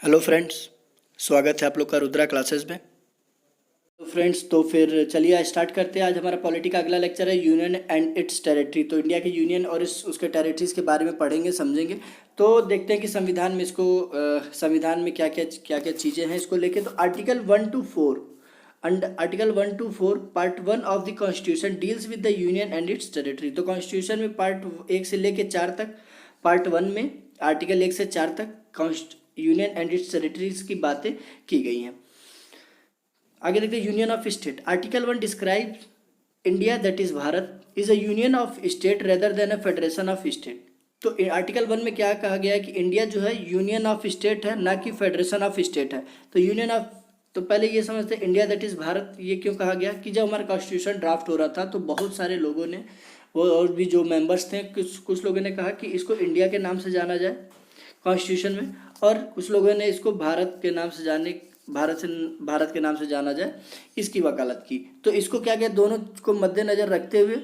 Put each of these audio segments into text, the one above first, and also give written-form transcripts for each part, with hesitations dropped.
Hello friends, स्वागत है आप लोग का रुद्रा क्लासेस में। तो फ्रेंड्स, तो फिर चलिए स्टार्ट करते हैं। आज हमारा पॉलिटी का अगला लेक्चर है यूनियन एंड इट्स टेरिटरी। तो इंडिया के यूनियन और उसके टेरिटरीज के बारे में पढ़ेंगे, समझेंगे। तो देखते हैं कि संविधान में संविधान में क्या क्या चीज़ें हैं इसको लेके। तो article 1 to 4 under article 1 to 4 part 1 of the constitution deals with the union and it's territory. तो कॉन्स्टिट्यूशन में पार्ट 1 से लेके 4 तक, पार्ट 1 में आर्टिकल 1 से 4 तक यूनियन एंड इट्स टेरिटरीज की बातें की गई हैं। आगे देखते हैं union of state. Article 1 describe India that is Bharat is a union of state rather than a federation of state. तो आर्टिकल 1 में क्या कहा गया है कि इंडिया जो है यूनियन ऑफ स्टेट है, ना कि फेडरेशन ऑफ स्टेट है। तो यूनियन ऑफ, तो पहले ये समझते हैं इंडिया दैट इज भारत ये क्यों कहा गया कि जब हमारा कॉन्स्टिट्यूशन ड्राफ्ट हो रहा था तो बहुत सारे लोगों ने, वो और भी जो मेंबर्स थे, कुछ लोगों ने कहा कि इसको इंडिया के नाम से जाना जाए कॉन्स्टिट्यूशन में, और कुछ लोगों ने इसको भारत के नाम से भारत के नाम से जाना जाए, इसकी वकालत की। तो इसको क्या किया, दोनों को मद्देनज़र रखते हुए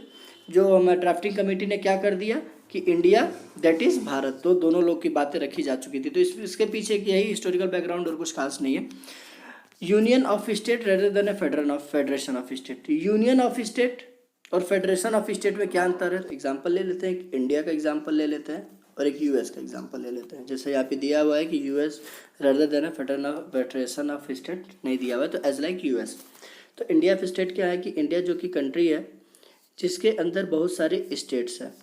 जो हमारे ड्राफ्टिंग कमेटी ने क्या कर दिया कि इंडिया दैट इज़ भारत। तो दोनों लोग की बातें रखी जा चुकी थी। तो इसके पीछे की यही हिस्टोरिकल बैकग्राउंड, और कुछ खास नहीं है। Union of state rather than A federation of state. Union of state और फेडरेशन ऑफ स्टेट में क्या अंतर है, एग्जाम्पल ले लेते हैं। इंडिया का एग्जाम्पल ले लेते हैं और एक यूएस का एग्जांपल ले लेते हैं। जैसे यहाँ पे दिया हुआ है कि US rather than federation of state नहीं दिया हुआ है, तो एज लाइक यूएस। तो इंडिया ऑफ स्टेट क्या है कि इंडिया जो कि कंट्री है जिसके अंदर बहुत सारे स्टेट्स हैं,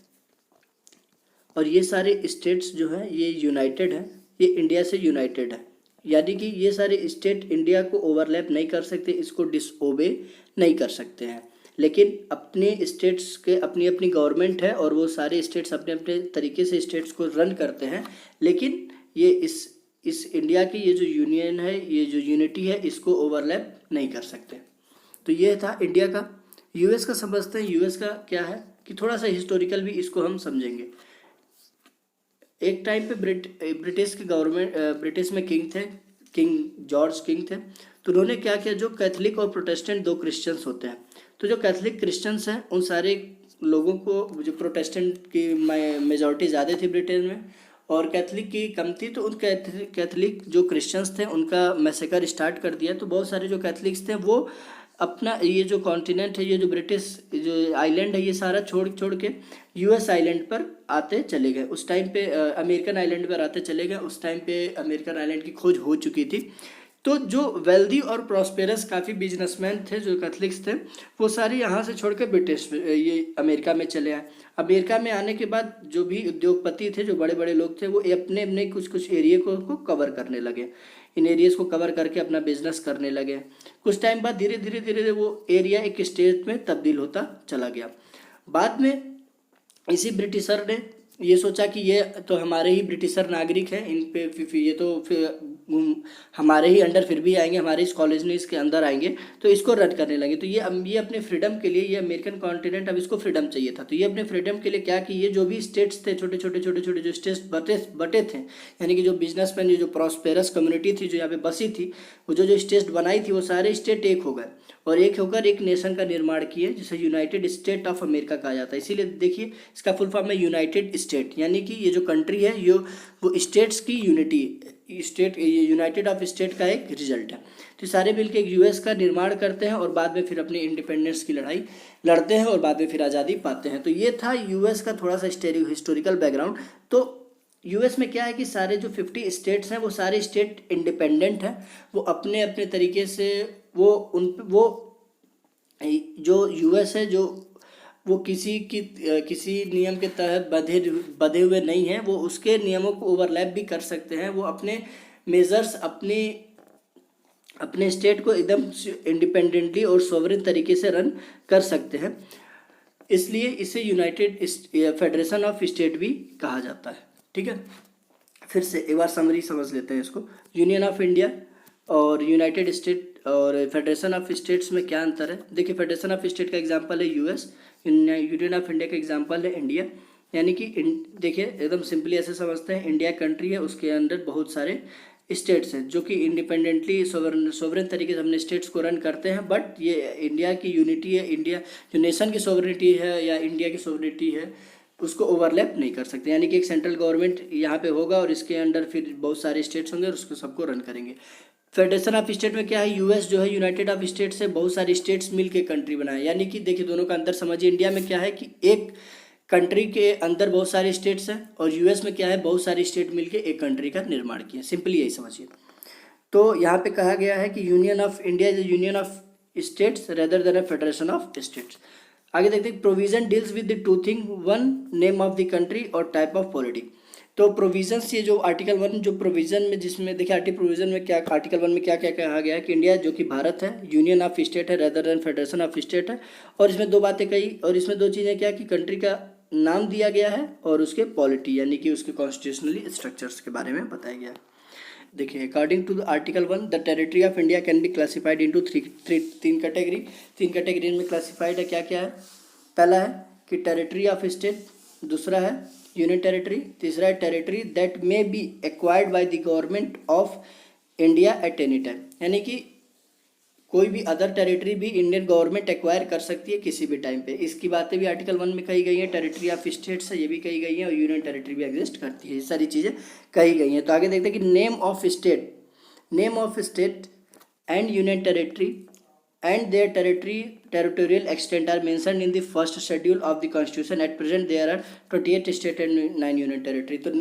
और ये सारे स्टेट्स जो हैं ये यूनाइटेड है, ये इंडिया से यूनाइटेड है। यानी कि ये सारे स्टेट इंडिया को ओवरलैप नहीं कर सकते, इसको डिसओबे नहीं कर सकते हैं। लेकिन अपने स्टेट्स के अपनी अपनी गवर्नमेंट है, और वो सारे स्टेट्स अपने अपने तरीके से स्टेट्स को रन करते हैं। लेकिन ये इस इंडिया की ये जो यूनियन है, ये जो यूनिटी है, इसको ओवरलैप नहीं कर सकते। तो ये था इंडिया का। यूएस का समझते हैं। यूएस का क्या है कि थोड़ा सा हिस्टोरिकल भी इसको हम समझेंगे। एक टाइम पे ब्रिटिश की गवर्नमेंट, ब्रिटिश में किंग थे, किंग जॉर्ज किंग थे। तो उन्होंने क्या किया, जो कैथलिक और प्रोटेस्टेंट दो क्रिश्चियंस होते हैं, तो जो कैथलिक क्रिश्चियंस हैं उन सारे लोगों को, जो प्रोटेस्टेंट की मेजॉरिटी ज़्यादा थी ब्रिटेन में और कैथलिक की कम थी, तो उन कैथलिक जो क्रिश्चियंस थे उनका मैसेकर स्टार्ट कर दिया। तो बहुत सारे जो कैथलिक्स थे वो अपना ये जो कॉन्टिनेंट है, ये जो ब्रिटिश जो आइलैंड है, ये सारा छोड़ के यूएस आइलैंड पर आते चले गए। उस टाइम पे अमेरिकन आइलैंड पर आते चले गए। उस टाइम पे अमेरिकन आइलैंड की खोज हो चुकी थी। तो जो वेल्दी और प्रॉस्पेरस काफ़ी बिजनेसमैन थे जो कैथलिक्स थे, वो सारे यहाँ से छोड़ के ब्रिटिश ये अमेरिका में चले आए। अमेरिका में आने के बाद जो भी उद्योगपति थे, जो बड़े बड़े लोग थे, वो अपने अपने कुछ एरिया को कवर करने लगे। इन एरियाज़ को कवर करके अपना बिजनेस करने लगे। कुछ टाइम बाद धीरे धीरे वो एरिया एक स्टेट में तब्दील होता चला गया। बाद में इसी ब्रिटिशर ने ये सोचा कि ये तो हमारे ही ब्रिटिशर नागरिक हैं, इन पे ये तो फिर हमारे ही अंडर फिर भी आएंगे, हमारे इस कॉलोनीज के अंदर आएंगे, तो इसको रद्द करने लगे। तो ये अपने फ्रीडम के लिए, ये अमेरिकन कॉन्टिनेंट अब इसको फ्रीडम चाहिए था। तो ये अपने फ्रीडम के लिए क्या कि ये जो भी स्टेट्स थे, छोटे छोटे जो स्टेट्स बटे थे, यानी कि जो बिजनेसमैन, जो प्रॉस्पेरस कम्युनिटी थी जो यहाँ पे बसी थी, वो जो स्टेट बनाई थी, वो सारे स्टेट एक हो गए और एक होकर एक नेशन का निर्माण किए, जिसे यूनाइटेड स्टेट ऑफ अमेरिका कहा जाता है। इसीलिए देखिए इसका फुल फॉर्म है यूनाइटेड स्टेट, यानी कि ये जो कंट्री है ये वो स्टेट्स की unity, state United of state का एक रिजल्ट है। तो सारे मिलकर एक यूएस का निर्माण करते हैं और बाद में फिर अपनी इंडिपेंडेंस की लड़ाई लड़ते हैं और बाद में फिर आज़ादी पाते हैं। तो ये था यूएस का थोड़ा सा हिस्टोरिकल बैकग्राउंड। तो यूएस में क्या है कि सारे जो 50 स्टेट्स हैं वो सारे स्टेट इंडिपेंडेंट हैं, वो अपने अपने तरीके से वो जो यूएस है जो वो किसी नियम के तहत बधे हुए नहीं हैं, वो उसके नियमों को ओवरलैप भी कर सकते हैं। वो अपने मेजर्स अपने स्टेट को एकदम इंडिपेंडेंटली और सोवरेन तरीके से रन कर सकते हैं। इसलिए इसे यूनाइटेड फेडरेशन ऑफ स्टेट भी कहा जाता है। ठीक है, फिर से एक बार समरी समझ लेते हैं इसको। यूनियन ऑफ इंडिया और यूनाइटेड स्टेट और फेडरेशन ऑफ स्टेट्स में क्या अंतर है। देखिए, फेडरेशन ऑफ स्टेट का एग्जांपल है यूएस, यूनियन ऑफ इंडिया का एग्जांपल है इंडिया। यानी कि देखिए एकदम सिंपली ऐसे समझते हैं, इंडिया कंट्री है, उसके अंदर बहुत सारे स्टेट्स हैं जो कि इंडिपेंडेंटली सोवरेन तरीके से अपने स्टेट्स को रन करते हैं। बट ये इंडिया की यूनिटी है, इंडिया जो नेशन की सोवरेनिटी है या इंडिया की सोवरेनिटी है, उसको ओवरलैप नहीं कर सकते, यानी कि एक सेंट्रल गवर्नमेंट यहाँ पे होगा और इसके अंडर फिर बहुत सारे स्टेट्स होंगे और उसको सबको रन करेंगे। फेडरेशन ऑफ स्टेट में क्या है, यूएस जो है यूनाइटेड ऑफ स्टेट्स से बहुत सारे स्टेट्स मिल के कंट्री बनाए, यानी कि देखिए दोनों का अंतर समझिए। इंडिया में क्या है कि एक कंट्री के अंदर बहुत सारे स्टेट्स हैं और यूएस में क्या है, बहुत सारे स्टेट मिलके एक कंट्री का निर्माण किया, सिंपली यही समझिए। तो यहाँ पे कहा गया है कि union of India is union of states rather than a federation of states. आगे देखते हैं, provision deals with the two thing, one name of the country और टाइप ऑफ पॉलिटी। तो प्रोविजंस, ये जो आर्टिकल 1 जो प्रोविजन में, जिसमें देखिए आर्टिकल 1 में क्या क्या कहा गया है कि इंडिया जो कि भारत है यूनियन ऑफ स्टेट है rather than federation of state है, और इसमें दो बातें कही, और इसमें दो चीज़ें क्या कि कंट्री का नाम दिया गया है और उसके पॉलिटी यानी कि उसके कॉन्स्टिट्यूशनली स्ट्रक्चर्स के बारे में बताया गया है। देखिए according to article 1 the territory of India can be classified into तीन कैटेगरी में क्लासिफाइड है। क्या क्या है, पहला है कि टेरिटरी ऑफ स्टेट, दूसरा है यूनियन टेरिटरी, तीसरा है territory that may be acquired by the government of India at any time, यानी कि कोई भी अदर टेरिटरी भी इंडियन गवर्नमेंट एक्वायर कर सकती है किसी भी टाइम पे। इसकी बातें भी आर्टिकल 1 में कही गई है। टेरिटरी ऑफ स्टेट्स है ये भी कही गई है और यूनियन टेरिटरी भी एग्जिस्ट करती है, ये सारी चीज़ें कही गई हैं। तो आगे देखते हैं कि name of state and union territory and their territorial extent are mentioned in the first schedule of the constitution. At present there are 28 state and 9 union territory। तो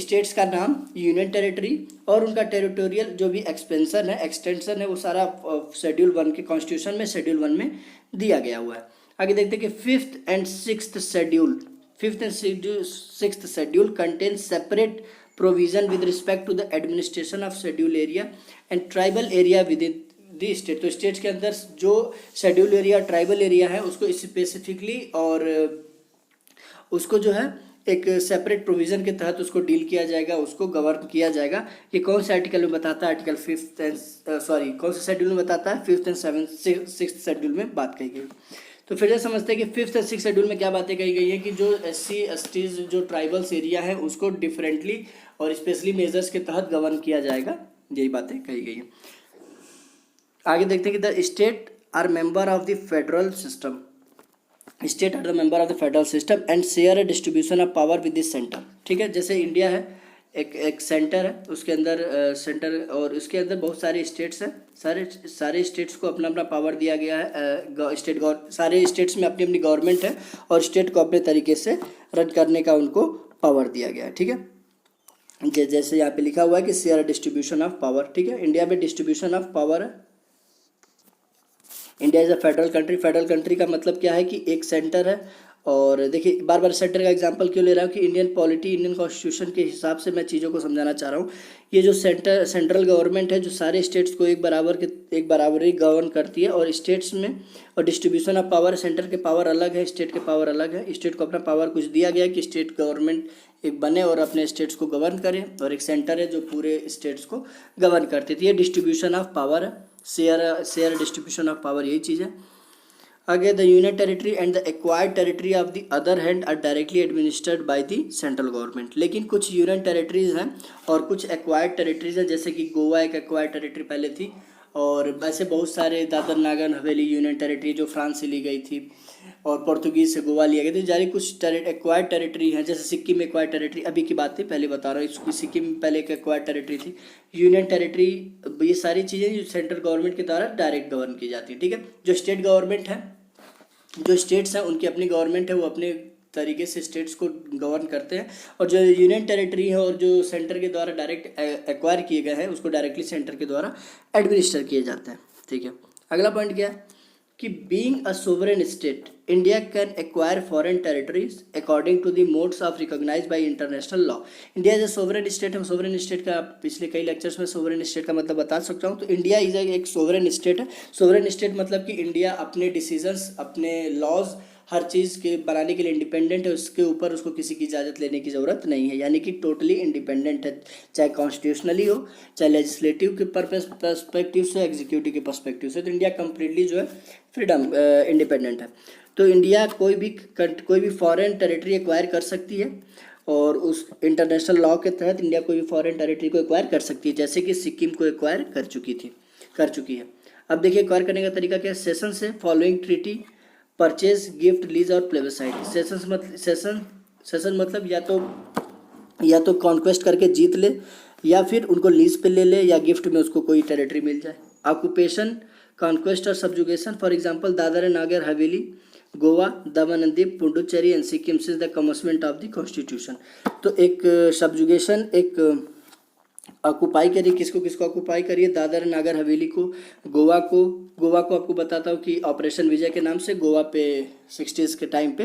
स्टेट्स का नाम, यूनियन टेरिटरी और उनका टेरिटोरियल जो भी extension है वो सारा शेड्यूल 1 के कॉन्स्टिट्यूशन में शेड्यूल 1 में दिया गया हुआ है। आगे देखते हैं कि fifth and sixth schedule contain separate provision with respect to the administration of schedule area and tribal area within the state. तो स्टेट्स के अंदर जो शेड्यूल एरिया, ट्राइबल एरिया है उसको स्पेसिफिकली और उसको जो है एक सेपरेट प्रोविजन के तहत उसको डील किया जाएगा, उसको गवर्न किया जाएगा। ये कौन से आर्टिकल में बताता है, आर्टिकल कौन से शेड्यूल में बताता है, 5th एंड 6th शेड्यूल में बात कही गई। तो फिर से समझते हैं कि 5th एंड 6th शेड्यूल में क्या बातें कही गई है कि जो SC STs जो ट्राइबल्स एरिया है उसको डिफरेंटली और स्पेशली मेजर्स के तहत गवर्न किया जाएगा, यही बातें कही गई हैं। आगे देखते हैं कि the state are member of the federal system, state are the member of the federal system and share a distribution of power with this centre. ठीक है, जैसे इंडिया है एक सेंटर है, उसके अंदर सेंटर और उसके अंदर बहुत सारे स्टेट्स हैं, सारे स्टेट्स को अपना अपना पावर दिया गया है। सारे स्टेट्स में अपनी अपनी गवर्नमेंट है और स्टेट को अपने तरीके से रन करने का उनको पावर दिया गया है। ठीक है, जैसे यहाँ पे लिखा हुआ है कि शेयर डिस्ट्रीब्यूशन ऑफ पावर। ठीक है, इंडिया में डिस्ट्रीब्यूशन ऑफ पावर है। India is a federal country का मतलब क्या है कि एक सेंटर है। और देखिए बार बार सेंटर का एग्जांपल क्यों ले रहा हूँ कि इंडियन पॉलिटी, इंडियन कॉन्स्टिट्यूशन के हिसाब से मैं चीज़ों को समझाना चाह रहा हूँ। ये जो सेंट्रल गवर्नमेंट है जो सारे स्टेट्स को एक बराबरी गवर्न करती है, और स्टेट्स में और डिस्ट्रीब्यूशन ऑफ पावर, सेंटर के पावर अलग है, स्टेट के पावर अलग है। स्टेट को अपना पावर कुछ दिया गया है कि स्टेट गवर्नमेंट एक बने और अपने स्टेट्स को गवर्न करे, और एक सेंटर है जो पूरे स्टेट्स को गवर्न करती थी। ये डिस्ट्रीब्यूशन ऑफ पावर है, शेयर डिस्ट्रीब्यूशन ऑफ पावर, यही चीज़ है। आगे the union territory and the acquired territory of the other hand are directly administered by the central government. लेकिन कुछ यूनियन टेरिटरीज हैं और कुछ एक्वायर्ड टेरिटरीज हैं, जैसे कि गोवा एक एक्वायर्ड टेरिटरी पहले थी, और वैसे बहुत सारे दादर नागर हवेली यूनियन टेरिटरी जो फ्रांस से ली गई थी और पोर्तुगीज से गोवा लिया गया था। जारी कुछ एक्वायर्ड टेरिटरी हैं, जैसे सिक्किम एक्वायर्ड टेरिटरी, अभी की बात थी पहले बता रहा हूँ, सिक्किम पहले एक एक्वायर्ड टेरिटरी थी। यूनियन टेरिटरी, ये सारी चीज़ें जो सेंट्रल गवर्नमेंट के द्वारा डायरेक्ट गवर्न की जाती है। ठीक है, जो स्टेट गवर्नमेंट है, जो स्टेट्स हैं उनकी अपनी गवर्नमेंट है, वो अपने तरीके से स्टेट्स को गवर्न करते हैं, और जो यूनियन टेरिटरी है और जो सेंटर के द्वारा डायरेक्ट एक्वायर किए गए हैं उसको डायरेक्टली सेंटर के द्वारा एडमिनिस्टर किए जाते हैं। ठीक है, अगला पॉइंट क्या है कि being a sovereign state India can acquire foreign territories according to the modes of recognised by international law. India as a sovereign state है, सोवरेन स्टेट का पिछले कई लेक्चर्स में सोवरेन स्टेट का मतलब बता सकता हूँ। तो इंडिया इज एक सोवरेन स्टेट है। सोवरेन स्टेट मतलब कि इंडिया अपने डिसीजंस, अपने लॉज, हर चीज़ के बनाने के लिए इंडिपेंडेंट है, उसके ऊपर उसको किसी की इजाज़त लेने की ज़रूरत नहीं है, यानी कि टोटली इंडिपेंडेंट है, चाहे कॉन्स्टिट्यूशनली हो, चाहे लेजिस्लेटिव के पर्सपेक्टिव से, एग्जीक्यूटिव के पर्सपेक्टिव से। तो इंडिया कम्प्लीटली जो है फ्रीडम इंडिपेंडेंट है। तो इंडिया कोई भी फॉरेन टेरिटरी एक्वायर कर सकती है, और उस इंटरनेशनल लॉ के तहत इंडिया कोई भी फॉरेन टेरिटरी को एक्वायर कर सकती है, जैसे कि सिक्किम को एक्वायर कर चुकी है। अब देखिए एक्वायर करने का तरीका क्या है। सेशन से following treaty purchase, gift, lease और प्लेबसाइड। सेशन मतलब या तो कॉन्क्वेस्ट करके जीत ले, या फिर उनको लीज पे ले ले, या गिफ्ट में उसको कोई टेरिटरी मिल जाए। ऑक्यूपेशन, कॉन्क्वेस्ट और subjugation, for example Dadar and Nagar Haveli, Goa, Daman and Diu, Puducherry and Sikkim since the commencement of the constitution. तो एक सब्जुगेशन, एक ऑक्यूपाई करिए, किसको ऑक्यूपाई करिए, दादर नागर हवेली को, गोवा को आपको बताता हूँ कि ऑपरेशन विजय के नाम से गोवा पे 60s के टाइम पे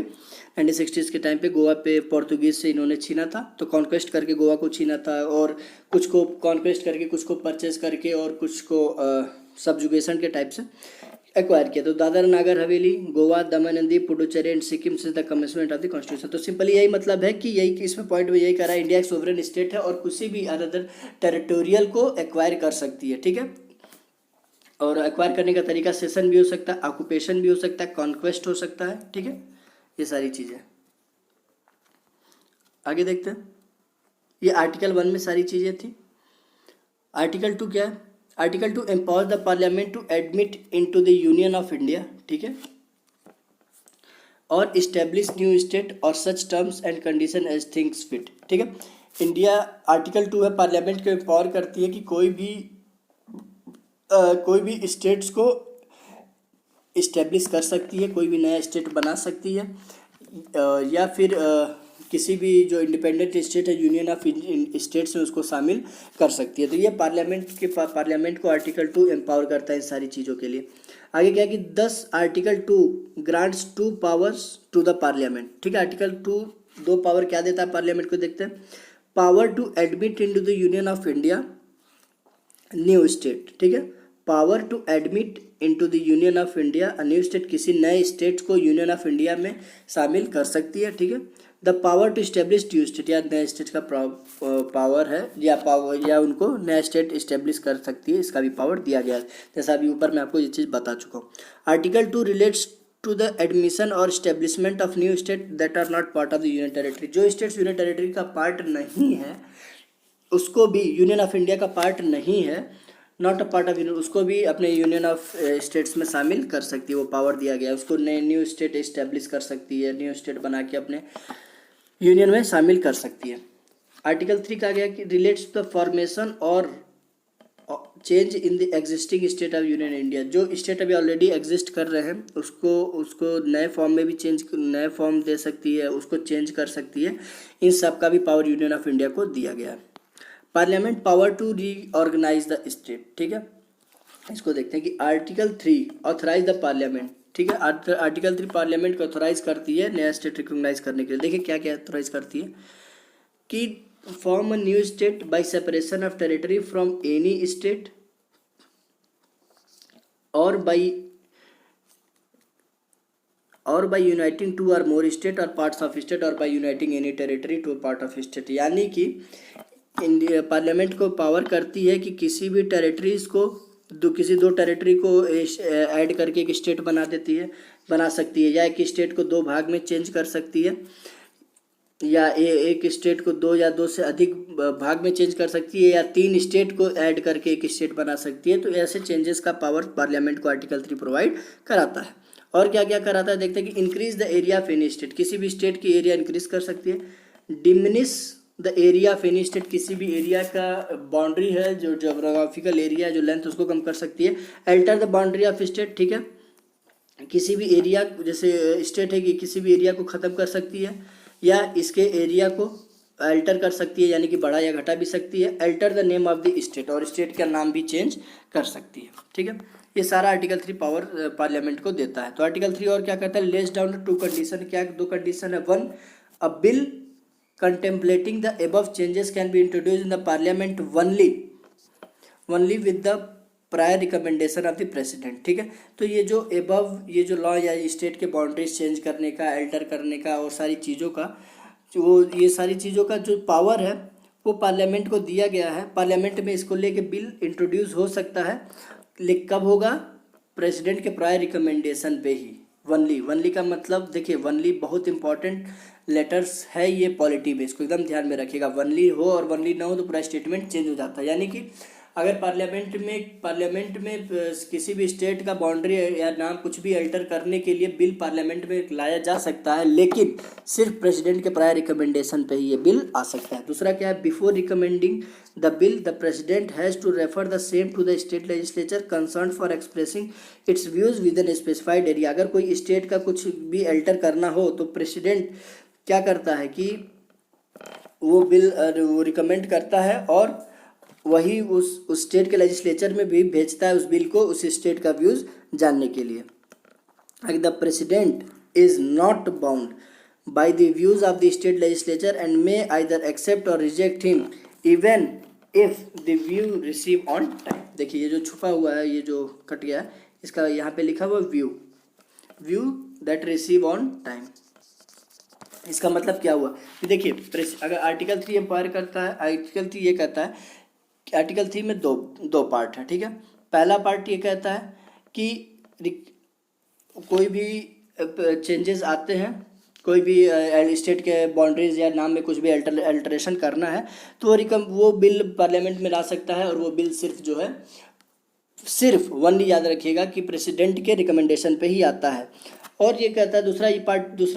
1960s के टाइम पे गोवा पे पोर्तुगीज से इन्होंने छीना था, तो कॉन्क्वेस्ट करके गोवा को छीना था, और कुछ को कॉन्क्वेस्ट करके, कुछ को परचेज करके, और कुछ को सब्जुगेशन के टाइप से एक्वायर किया। तो दादर नागर हवेली, गोवा, दमन and Diu, Puducherry and Sikkim since the commencement of the constitution. तो सिंपली यही मतलब है कि यही इसमें पॉइंट में यही कह रहा है, इंडिया एक सोवरेन स्टेट है और किसी भी अदर टेरिटोरियल को एक्वायर कर सकती है, ठीक है। और एक्वायर करने का तरीका सेशन भी हो सकता है, ऑक्यूपेशन भी हो सकता है, कॉन्क्वेस्ट हो सकता है, ठीक है। ये सारी चीज़ें आगे देखते हैं। ये आर्टिकल 1 में सारी चीज़ें थी। आर्टिकल 2 क्या है? Article 2 empower the parliament to admit into the union of India, ठीक है, और इस्टेब्लिश न्यू स्टेट और such terms and condition as things fit, ठीक है। इंडिया, आर्टिकल 2 है, पार्लियामेंट को एम्पावर करती है कि कोई भी स्टेट्स को इस्टेब्लिश कर सकती है, कोई भी नया स्टेट बना सकती है, या फिर किसी भी जो इंडिपेंडेंट स्टेट है यूनियन ऑफ स्टेट्स में उसको शामिल कर सकती है। तो ये पार्लियामेंट को आर्टिकल 2 एम्पावर करता है इन सारी चीज़ों के लिए। आगे क्या है कि 10 article 2 grants 2 powers to the parliament, ठीक है। आर्टिकल 2 पावर क्या देता है पार्लियामेंट को, देखते हैं। Power to admit into the union of India new state, ठीक है। Power to admit into the union of India new state, किसी नए स्टेट को यूनियन ऑफ इंडिया में शामिल कर सकती है, ठीक है। The power to establish new state, या नए स्टेट का पावर है, या उनको नया स्टेट इस्टेब्लिश कर सकती है, इसका भी पावर दिया गया है, जैसा अभी ऊपर मैं आपको ये चीज़ बता चुका हूँ। Article 2 relates to the admission or establishment of new state that are not part of the union territory. जो स्टेट्स यूनियन टेरिटरी का पार्ट नहीं है उसको भी, यूनियन ऑफ इंडिया का पार्ट नहीं है, not a part of union, उसको भी अपने यूनियन ऑफ स्टेट्स में शामिल कर सकती है, वो पावर दिया गया है उसको। नए न्यू स्टेट इस्टेब्लिश कर सकती है, न्यू स्टेट बना के अपने यूनियन में शामिल कर सकती है। आर्टिकल 3 का गया कि रिलेट्स टू द फॉर्मेशन और change in the existing state of union India. जो स्टेट अभी ऑलरेडी एग्जिस्ट कर रहे हैं उसको नए फॉर्म में भी नए फॉर्म दे सकती है, उसको चेंज कर सकती है, इन सब का भी पावर यूनियन ऑफ इंडिया को दिया गया है। Parliament power to reorganise the state, ठीक है। इसको देखते हैं कि आर्टिकल 3 ऑथराइज द पार्लियामेंट, ठीक है। आर्टिकल 3 पार्लियामेंट को ऑथोराइज करती है नया स्टेट रिकॉग्नाइज करने के लिए। देखिए क्या क्या ऑथोराइज करती है कि form a new state by separation of territory from any state और बाय यूनाइटिंग टू और मोर स्टेट और पार्ट्स ऑफ स्टेट और by uniting any territory to part of state. यानी कि इंडिया पार्लियामेंट को पावर करती है कि किसी भी टेरिटरीज को किसी दो टेरिटरी को ऐड करके एक स्टेट बना सकती है, या एक स्टेट को 2 भाग में चेंज कर सकती है, या एक स्टेट को 2 या 2 से अधिक भाग में चेंज कर सकती है, या 3 स्टेट को ऐड करके एक स्टेट बना सकती है। तो ऐसे चेंजेस का पावर पार्लियामेंट को आर्टिकल 3 प्रोवाइड कराता है। और क्या क्या कराता है देखते हैं कि increase the area of any state, किसी भी स्टेट की एरिया इंक्रीज कर सकती है। Diminish the area of any state, किसी भी एरिया का बाउंड्री है जो जोग्राफिकल एरिया जो लेंथ उसको कम कर सकती है। Alter the boundary of state, ठीक है, किसी भी एरिया, जैसे स्टेट है कि किसी भी एरिया को ख़त्म कर सकती है, या इसके एरिया को अल्टर कर सकती है, यानी कि बढ़ा या घटा भी सकती है। Alter the name of the state, और स्टेट का नाम भी चेंज कर सकती है, ठीक है। ये सारा आर्टिकल 3 पावर पार्लियामेंट को देता है। तो आर्टिकल 3 और क्या कहता है, लेस डाउन 2 कंडीशन, क्या 2 कंडीशन है। 1, अ bill contemplating the above changes can be introduced in the parliament only with the prior recommendation of the president, ठीक है। तो ये जो लॉ या स्टेट के बाउंड्रीज चेंज करने का, अल्टर करने का और सारी चीज़ों का ये सारी चीज़ों का जो पावर है वो पार्लियामेंट को दिया गया है। पार्लियामेंट में इसको लेके बिल इंट्रोड्यूस हो सकता है, लेकिन कब होगा, प्रेसिडेंट के प्रायर रिकमेंडेशन पे ही। वनली का मतलब देखिए, वनली बहुत इंपॉर्टेंट लेटर्स है ये पॉलिटी में, इसको एकदम ध्यान में रखिएगा। वनली हो और वनली ना हो तो पूरा स्टेटमेंट चेंज हो जाता है। यानी कि अगर पार्लियामेंट में किसी भी स्टेट का बाउंड्री या नाम कुछ भी अल्टर करने के लिए बिल पार्लियामेंट में लाया जा सकता है, लेकिन सिर्फ प्रेसिडेंट के प्रायर रिकमेंडेशन पे ही ये बिल आ सकता है। दूसरा क्या है, before recommending the bill the president has to refer the same to the state legislature concern for expressing its views within specified area. अगर कोई स्टेट का कुछ भी अल्टर करना हो तो प्रेसिडेंट क्या करता है कि वो बिल वो रिकमेंड करता है और वही उस स्टेट के लेजिस्लेचर में भी भेजता है उस बिल को, उस स्टेट का व्यूज़ जानने के लिए। The president is not bound by the views of the state legislature and may either accept or reject him even if the view receive on time. देखिए ये जो छुपा हुआ है, ये जो कट गया है, इसका यहाँ पे लिखा हुआ view that receive on time. इसका मतलब क्या हुआ कि देखिए अगर आर्टिकल 3 एम्पायर करता है, आर्टिकल 3 ये कहता है कि आर्टिकल 3 में दो पार्ट है, ठीक है। पहला पार्ट ये कहता है कि कोई भी चेंजेस आते हैं, कोई भी स्टेट के बाउंड्रीज या नाम में कुछ भी अल्टरेशन करना है तो वो बिल पार्लियामेंट में ला सकता है, और वो बिल सिर्फ वनली याद रखिएगा कि प्रेसिडेंट के रिकमेंडेशन पे ही आता है। और ये कहता है दूसरा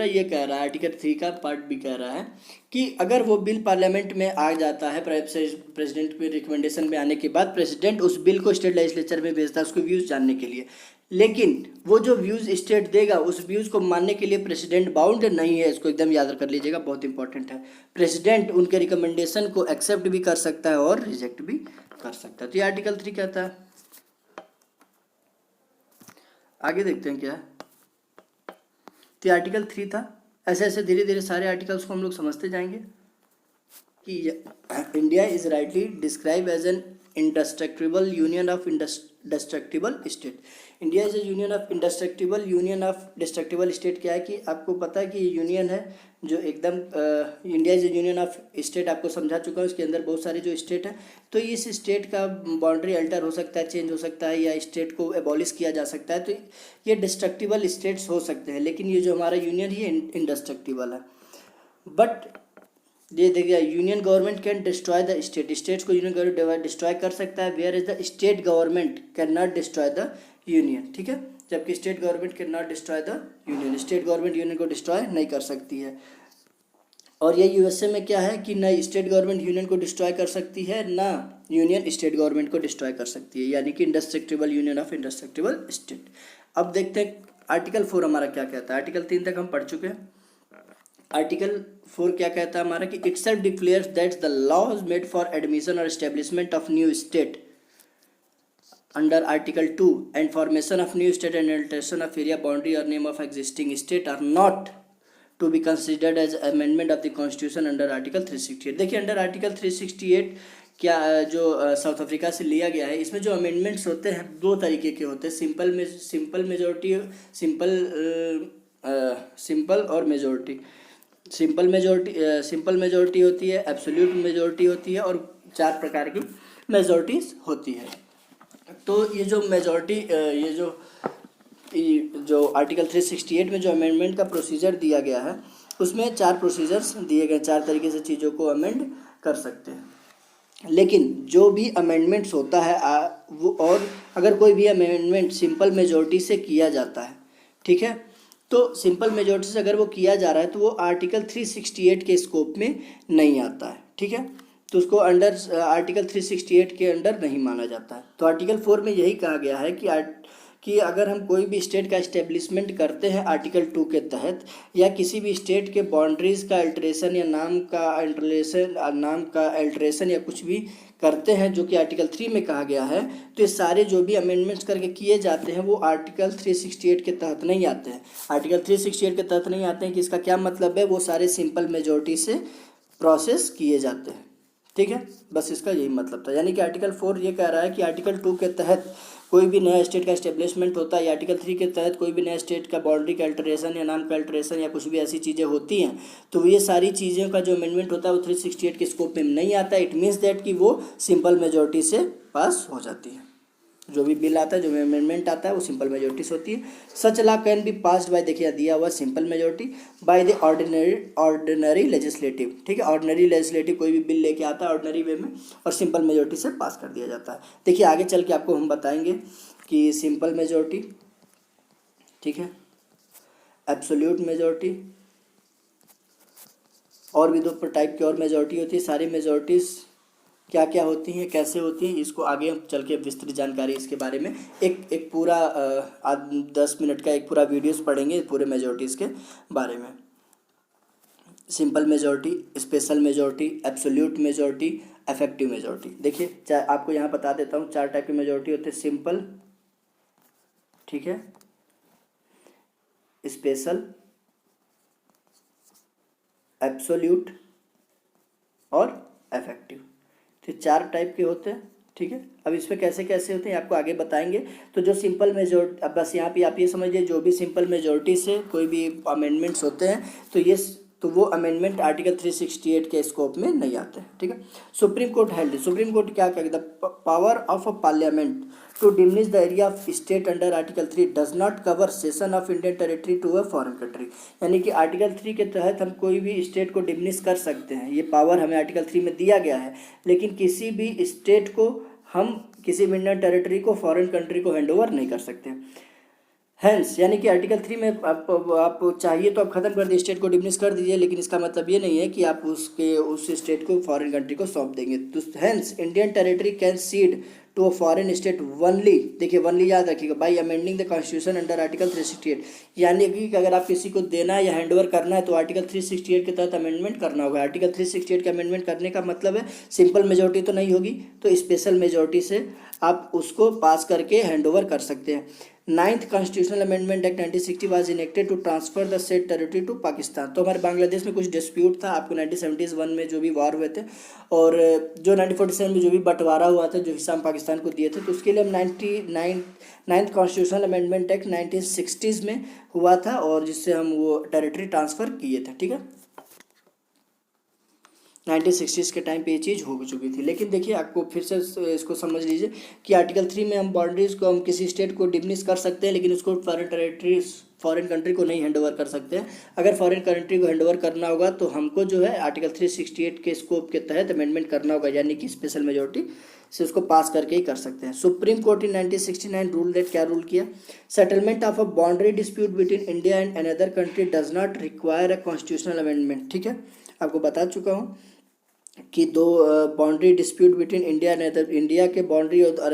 ये कह रहा है, आर्टिकल 3 का पार्ट भी कह रहा है कि अगर वो बिल पार्लियामेंट में आ जाता है प्रेसिडेंट के रिकमेंडेशन में आने के बाद, प्रेसिडेंट उस बिल को स्टेट लेजिस्लेचर में भेजता है उसको व्यूज़ जानने के लिए, लेकिन वो जो व्यूज़ स्टेट देगा उस व्यूज़ को मानने के लिए प्रेसिडेंट बाउंड नहीं है। इसको एकदम याद कर लीजिएगा, बहुत इंपॉर्टेंट है। प्रेसिडेंट उनके रिकमेंडेशन को एक्सेप्ट भी कर सकता है और रिजेक्ट भी कर सकता है। तो ये आर्टिकल 3 कहता है। आगे देखते हैं क्या है। तो आर्टिकल 3 था। ऐसे ऐसे धीरे धीरे सारे आर्टिकल्स को हम लोग समझते जाएंगे कि India is rightly describe as an indestructible union of destructible state. India is a union of destructible state. क्या है कि आपको पता है कि ये यूनियन है जो एकदम India is a union of state, आपको समझा चुका हूँ। इसके अंदर बहुत सारे जो स्टेट है, तो इस स्टेट का बाउंड्री अल्टर हो सकता है, चेंज हो सकता है, या स्टेट को एबॉलिश किया जा सकता है। तो ये डिस्ट्रक्टिबल स्टेट्स हो सकते हैं, लेकिन ये जो हमारा यूनियन ही इंडेस्ट्रक्टिबल है। बट ये देखिए, union government can destroy the states को यूनियन गवर्नमेंट डिस्ट्रॉय कर सकता है, whereas the state government can not destroy the union, ठीक है। जबकि state government can not destroy the union, state government union को डिस्ट्रॉय नहीं कर सकती है। और ये यूएसए में क्या है कि ना स्टेट गवर्नमेंट यूनियन को डिस्ट्रॉय कर सकती है, ना यूनियन स्टेट गवर्नमेंट को डिस्ट्रॉय कर सकती है, यानी कि इंडेस्ट्रक्टिबल यूनियन ऑफ इंडेस्ट्रक्टिबल स्टेट। अब देखते हैं आर्टिकल 4 हमारा क्या कहता है। आर्टिकल 3 तक हम पढ़ चुके हैं। आर्टिकल 4 क्या कहता है हमारा कि itself declares that the laws made for admission or establishment of new state under article 2 and formation of new state and alteration of area boundary or name of existing state are not to be considered as amendment of the constitution under article 368। देखिए under article 368 क्या जो south Africa से लिया गया है, इसमें जो amendments होते हैं दो तरीके के होते हैं, सिंपल और मेजोरिटी। सिंपल मेजोरिटी होती है, एब्सोल्यूट मेजोरिटी होती है, और 4 प्रकार की मेजोरिटीज होती है। तो ये जो मेजोरिटी जो आर्टिकल 368 में जो अमेंडमेंट का प्रोसीजर दिया गया है, उसमें 4 प्रोसीजर्स दिए गए, 4 तरीके से चीज़ों को अमेंड कर सकते हैं। लेकिन जो भी अमेंडमेंट्स होता है वो, और अगर कोई भी अमेंडमेंट सिंपल मेजोरिटी से किया जाता है, ठीक है, तो सिंपल मेजोरिटी से अगर वो किया जा रहा है तो वो आर्टिकल 368 के स्कोप में नहीं आता है, ठीक है। तो उसको अंडर आर्टिकल 368 के अंडर नहीं माना जाता है। तो आर्टिकल 4 में यही कहा गया है कि अगर हम कोई भी स्टेट का इस्टेब्लिशमेंट करते हैं आर्टिकल 2 के तहत, या किसी भी स्टेट के बाउंड्रीज़ का अल्टरेशन या नाम का अल्टरेशन या कुछ भी करते हैं जो कि आर्टिकल 3 में कहा गया है, तो ये सारे जो भी अमेंडमेंट्स करके किए जाते हैं वो आर्टिकल 368 के तहत नहीं आते हैं। आर्टिकल 368 के तहत नहीं आते हैं कि इसका क्या मतलब है, वो सारे सिंपल मेजोरिटी से प्रोसेस किए जाते हैं, ठीक है। बस इसका यही मतलब था। यानी कि आर्टिकल 4 ये कह रहा है कि आर्टिकल 2 के तहत कोई भी नया स्टेट का इस्टेब्लिशमेंट होता है, या आर्टिकल 3 के तहत कोई भी नया स्टेट का बाउंड्री का अल्टरेशन या नाम का अल्टरेशन या कुछ भी ऐसी चीज़ें होती हैं, तो ये सारी चीज़ों का जो अमेंडमेंट होता है वो 368 के स्कोप में नहीं आता। इट मीन्स दैट कि वो सिंपल मेजोरिटी से पास हो जाती है, जो भी बिल आता है, जो भी अमेंडमेंट आता है वो सिंपल मेजोरिटी से होती है। Such law can be passed by, देखिए दिया हुआ simple majority, by the ordinary legislative, ठीक है। ऑर्डिनरी लेजिस्लेटिव कोई भी बिल लेके आता है ऑर्डिनरी वे में और सिंपल मेजोरिटी से पास कर दिया जाता है। देखिए आगे चल के आपको हम बताएंगे कि सिंपल मेजोरिटी, ठीक है, एब्सोल्यूट मेजोरिटी, और भी दो टाइप की और मेजोरिटी होती है। सारी मेजोरिटीज़ क्या क्या होती हैं, कैसे होती हैं, इसको आगे हम चल के विस्तृत जानकारी इसके बारे में एक पूरा 10 मिनट का एक पूरा वीडियोस पढ़ेंगे पूरे मेजोरिटीज़ के बारे में। Simple majority, special majority, absolute majority, effective majority. देखिए आपको यहाँ बता देता हूँ 4 टाइप की मेजोरिटी होती है। सिंपल, ठीक है, स्पेशल, एब्सोल्यूट और इफेक्टिव, तो 4 टाइप के होते हैं, ठीक है। अब इसमें कैसे कैसे होते हैं आपको आगे बताएंगे। तो जो सिंपल मेजोरिटी, अब बस यहाँ पे आप ये समझिए, जो भी सिंपल मेजोरिटी से कोई भी अमेंडमेंट्स होते हैं तो वो अमेंडमेंट आर्टिकल 368 के स्कोप में नहीं आते हैं, ठीक है। Supreme court held, supreme court क्या कहता है, power of a parliament to diminish the area of state under article 3 does not cover cession of Indian territory to a foreign country. यानी कि आर्टिकल 3 के तहत हम कोई भी स्टेट को डिमिनिश कर सकते हैं, ये पावर हमें आर्टिकल 3 में दिया गया है, लेकिन किसी भी स्टेट को हम किसी भी इंडियन टेरिटरी को फॉरेन कंट्री को हैंड ओवर नहीं कर सकते। हैंस यानी कि आर्टिकल 3 में आप चाहिए तो आप खत्म कर दीजिए, स्टेट को डिमिनिश कर दीजिए, लेकिन इसका मतलब ये नहीं है कि आप उस स्टेट को फॉरेन कंट्री को सौंप देंगे। तो hence Indian territory can cede to a foreign state only, देखिए वनली याद रखिएगा, by amending the constitution under article 368। यानी कि अगर आप किसी को देना है या हैंड ओवर करना है तो आर्टिकल 368 के तहत अमेंडमेंट करना होगा। आर्टिकल 368 के अमेंडमेंट करने का मतलब है सिंपल मेजोरिटी तो नहीं होगी, तो स्पेशल मेजोरिटी से आप उसको पास करके हैंड ओवर कर सकते हैं। 9th constitutional amendment act 1960 was enacted to transfer the said territory to Pakistan. तो हमारे बांग्लादेश में कुछ डिस्प्यूट था, आपको 1971 में जो भी वार हुए थे और जो 1947 में जो भी बंटवारा हुआ था, जो हिस्सा हम पाकिस्तान को दिए थे, तो उसके लिए हम 9th constitutional amendment act 1960s में हुआ था और जिससे हम वो टेरिटरी ट्रांसफ़र किए थे, ठीक है। 1960s के टाइम पे ये चीज़ हो चुकी थी। लेकिन देखिए आपको फिर से इसको समझ लीजिए कि आर्टिकल 3 में हम बाउंड्रीज़ को हम किसी स्टेट को डिमिनिश कर सकते हैं, लेकिन उसको फॉरेन कंट्री को नहीं हैंड ओवर कर सकते हैं। अगर फॉरेन कंट्री को हैंड ओवर करना होगा तो हमको जो है आर्टिकल 368 के स्कोप के तहत अमेंडमेंट करना होगा, यानी कि स्पेशल मेजोरिटी से उसको पास करके ही कर सकते हैं। Supreme court in 1969 rule that, क्या रूल किया, settlement of a boundary dispute between India and another country does not require a constitutional amendment, ठीक है। आपको बता चुका हूँ कि दो boundary dispute between India and other, India के बाउंड्री और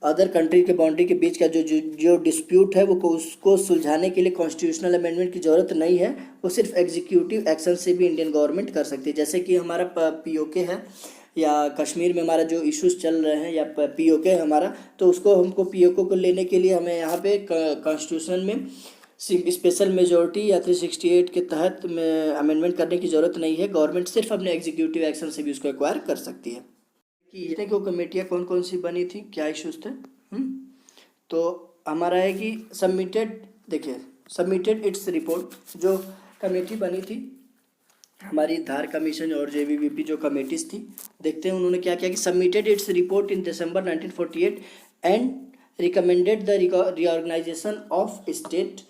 अदर कंट्री के बाउंड्री के बीच का जो डिस्प्यूट है वो उसको सुलझाने के लिए कॉन्स्टिट्यूशनल अमेंडमेंट की ज़रूरत नहीं है, वो सिर्फ एग्जीक्यूटिव एक्शन से भी इंडियन गवर्नमेंट कर सकती है। जैसे कि हमारा पीओके है या कश्मीर में हमारा जो इश्यूज चल रहे हैं या पीओके है हमारा, तो उसको हमको पीओके को लेने के लिए हमें यहाँ पे कॉन्स्टिट्यूशन में स्पेशल मेजोरिटी या 368 के तहत में अमेंडमेंट करने की ज़रूरत नहीं है। गवर्नमेंट सिर्फ अपने एग्जीक्यूटिव एक्शन से भी उसको एक्वायर कर सकती है। कि ये को कमेटियाँ कौन कौन सी बनी थी, क्या इश्यूज थे, तो हमारा है कि सबमिटेड, देखिए सबमिटेड इट्स रिपोर्ट, जो कमेटी बनी थी हमारी धार कमीशन और जेवीवीपी जो कमेटीज थी, देखते हैं उन्होंने क्या किया कि submitted its report in December 1948 and recommended the reorganisation of state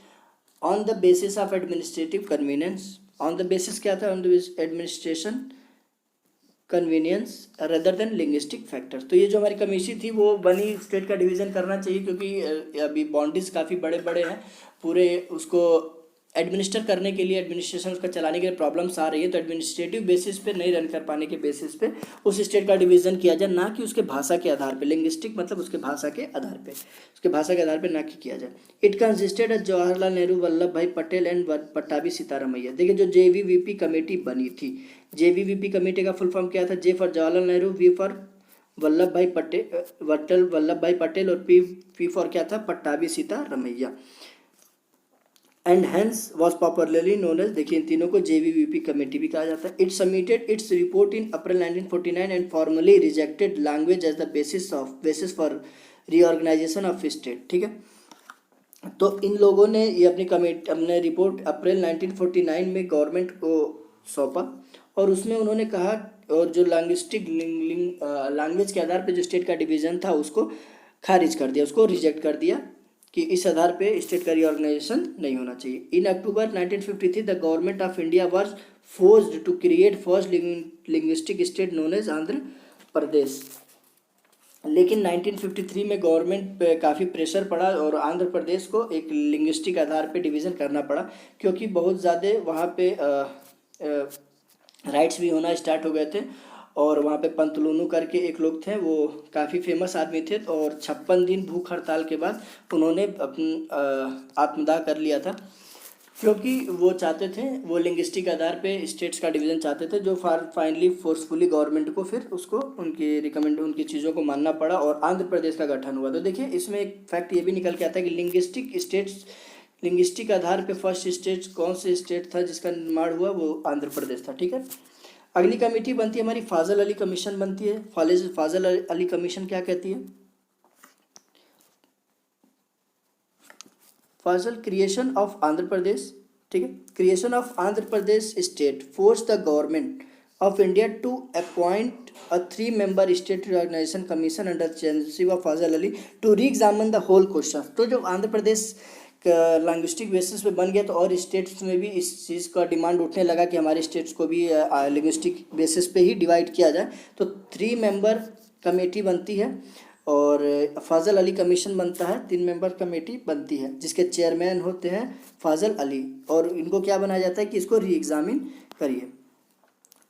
on the basis of administrative convenience. On the basis क्या था, on the administration convenience rather than linguistic factor. तो ये जो हमारी कमीशन थी वो बनी स्टेट का डिवीज़न करना चाहिए, क्योंकि अभी बाउंड्रीज काफ़ी बड़े बड़े हैं, पूरे उसको एडमिनिस्टर करने के लिए, एडमिनिस्ट्रेशन उसका चलाने के लिए प्रॉब्लम्स आ रही है, तो एडमिनिस्ट्रेटिव बेसिस पे नहीं रन कर पाने के बेसिस पे उस स्टेट का डिवीज़न किया जाए, ना कि उसके भाषा के आधार पे। लिंग्विस्टिक मतलब उसके भाषा के आधार पे, उसके भाषा के आधार पे ना कि किया जाए। It consisted of Jawaharlal Nehru, Vallabh भाई पटेल एंड पट्टाभी सीतारामैया। देखिए जो जेवीवीपी कमेटी बनी थी, जेवीवीपी कमेटी का फुल फॉर्म क्या था, J for Jawaharlal Nehru, V for Vallabhbhai Patel और पी फॉर क्या था, Pattabhi Sitaramayya. And hence was popularly known as, देखिए इन तीनों को जेवीवीपी कमेटी भी कहा जाता है। It submitted its report in April 1949 and formally rejected language as the basis for reorganisation of state, ठीक है। तो इन लोगों ने ये अपने रिपोर्ट अप्रैल 1949 में गवर्नमेंट को सौंपा और उसमें उन्होंने कहा और जो लैंग्वेज के आधार पे जो स्टेट का डिवीज़न था उसको खारिज कर दिया, उसको रिजेक्ट कर दिया कि इस आधार पे स्टेट का रीऑर्गेनाइजेशन नहीं होना चाहिए। In October 1953 the government of India was forced to create first linguistic state known as Andhra Pradesh. लेकिन 1953 में गवर्नमेंट पे काफ़ी प्रेशर पड़ा और आंध्र प्रदेश को एक लिंग्विस्टिक आधार पे डिवीज़न करना पड़ा, क्योंकि बहुत ज़्यादा वहाँ पे राइट्स भी होना स्टार्ट हो गए थे। और वहाँ पे पंतलूनू करके एक लोग थे, वो काफ़ी फेमस आदमी थे, और 56 दिन भूख हड़ताल के बाद उन्होंने आत्मदाह कर लिया था, क्योंकि वो चाहते थे, वो लिंग्विस्टिक आधार पे स्टेट्स का डिवीज़न चाहते थे, जो फाइनली फोर्सफुली गवर्नमेंट को फिर उसको उनकी चीज़ों को मानना पड़ा और आंध्र प्रदेश का गठन हुआ। तो देखिए इसमें एक फैक्ट ये भी निकल के आता है कि लिंग्विस्टिक आधार पे फर्स्ट स्टेट कौन से स्टेट था जिसका निर्माण हुआ, वो आंध्र प्रदेश था। ठीक है, अगली कमेटी बनती है हमारी फाजल अली कमीशन बनती है। फाजल अली कमीशन क्या कहती है? फाजल क्रिएशन ऑफ आंध्र प्रदेश, ठीक है, creation of Andhra Pradesh state forces the government of India to appoint a 3-member state reorganisation commission under chairmanship of Fazl Ali to reexamine the whole question. तो जब आंध्र प्रदेश लैंग्विस्टिक बेसिस पे बन गया तो और स्टेट्स में भी इस चीज़ का डिमांड उठने लगा कि हमारे स्टेट्स को भी लिंग्विस्टिक बेसिस पे ही डिवाइड किया जाए। तो 3-member कमेटी बनती है और फाजल अली कमीशन बनता है, 3-member कमेटी बनती है जिसके चेयरमैन होते हैं फाजल अली, और इनको क्या बनाया जाता है कि इसको री एग्जामिन करिए।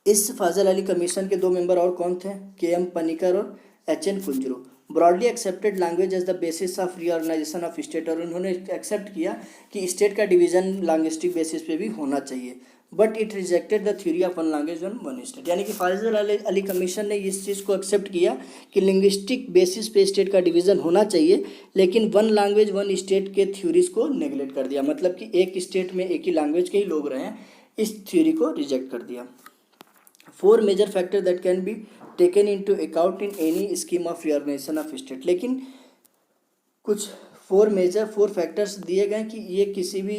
इस फाजल अली कमीशन के 2 मेंबर और कौन थे? KM पनिकर और HN Kunzru. Broadly accepted language as the basis of reorganisation of state, और उन्होंने एक्सेप्ट किया कि स्टेट का डिवीज़न लैंग्विस्टिक बेसिस पे भी होना चाहिए, but it rejected the theory of one language one state. यानी कि फाजल अली कमीशन ने इस चीज़ को एक्सेप्ट किया कि लिंग्विस्टिक बेसिस पे स्टेट का डिवीज़न होना चाहिए, लेकिन वन लैंग्वेज वन स्टेट के थ्योरीज को नेगलेक्ट कर दिया, मतलब कि एक स्टेट में एक ही लैंग्वेज के ही लोग रहे हैं, इस थ्योरी को रिजेक्ट कर दिया। 4 major factor that can be taken into account in any scheme of reorganisation of state, लेकिन कुछ 4 फैक्टर्स दिए गए कि ये किसी भी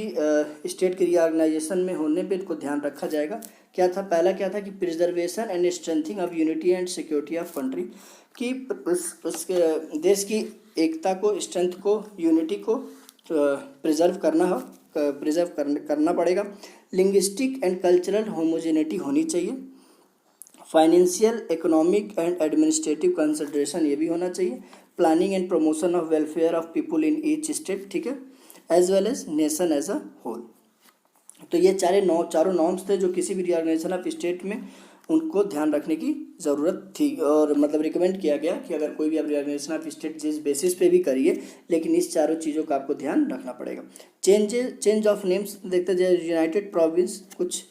स्टेट के रीऑर्गेनाइजेशन में होने पे इनको ध्यान रखा जाएगा। क्या था? पहला क्या था कि preservation and strengthening of unity and security of country, कि उस देश की एकता को, स्ट्रेंथ को, यूनिटी को प्रिजर्व करना पड़ेगा। लिंग्विस्टिक एंड कल्चरल होमोजेनिटी होनी चाहिए। Financial, economic and administrative consideration ये भी होना चाहिए। Planning and promotion of welfare of people in each state, ठीक है, as well as nation as a whole. तो ये चारों नॉर्म्स थे जो किसी भी रीऑर्गेनाइजेशन ऑफ स्टेट में उनको ध्यान रखने की ज़रूरत थी, और मतलब रिकमेंड किया गया कि अगर कोई भी आप रीऑर्गेनाइजेशन ऑफ स्टेट जिस बेसिस पे भी करिए, लेकिन इस चारों चीज़ों का आपको ध्यान रखना पड़ेगा। चेंज ऑफ नेम्स देखते जाए, यूनाइटेड प्रोविंस, कुछ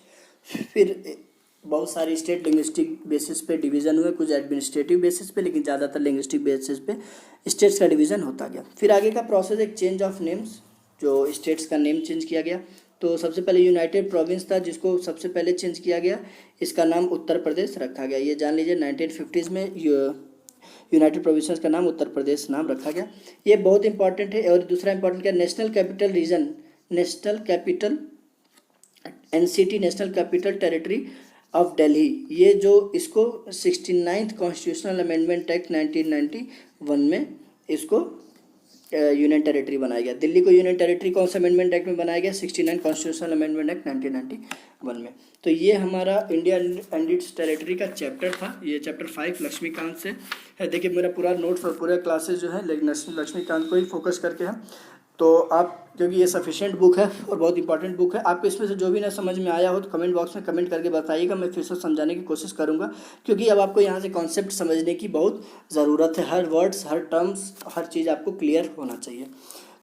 फिर बहुत सारे स्टेट लिंग्विस्टिक बेसिस पे डिवीज़न हुए, कुछ एडमिनिस्ट्रेटिव बेसिस पे, लेकिन ज़्यादातर लिंग्विस्टिक बेसिस पे स्टेट्स का डिवीज़न होता गया। फिर आगे का प्रोसेस एक चेंज ऑफ नेम्स, जो स्टेट्स का नेम चेंज किया गया। तो सबसे पहले यूनाइटेड प्रोविंस था जिसको सबसे पहले चेंज किया गया, इसका नाम उत्तर प्रदेश रखा गया। ये जान लीजिए 1950s में यूनाइटेड प्रोविंसेस का नाम उत्तर प्रदेश नाम रखा गया, ये बहुत इंपॉर्टेंट है। और दूसरा इंपॉर्टेंट क्या? National capital region, national capital NCT, national capital territory of Delhi, ये जो इसको 69th कॉन्स्टिट्यूशनल अमेंडमेंट एक्ट 1991 में इसको यूनियन टेरिटरी बनाया गया। दिल्ली को यूनियन टेरिटरी कौन सा अमेंडमेंट एक्ट में बनाया गया? 69 कॉन्स्टिट्यूशनल अमेंडमेंट एक्ट 1991 में। तो ये हमारा इंडिया एंड इट्स टेरिटरी का चैप्टर था, ये चैप्टर 5 लक्ष्मीकांत से है। देखिए मेरा पूरा नोट्स और पूरे क्लासेस जो है लक्ष्मीकांत को ही फोकस करके हैं। तो आप, क्योंकि ये सफिशिएंट बुक है और बहुत इंपॉर्टेंट बुक है, आपको इसमें से जो भी ना समझ में आया हो तो कमेंट बॉक्स में कमेंट करके बताइएगा, मैं फिर से समझाने की कोशिश करूंगा, क्योंकि अब आपको यहाँ से कॉन्सेप्ट समझने की बहुत ज़रूरत है। हर वर्ड्स, हर टर्म्स, हर चीज़ आपको क्लियर होना चाहिए।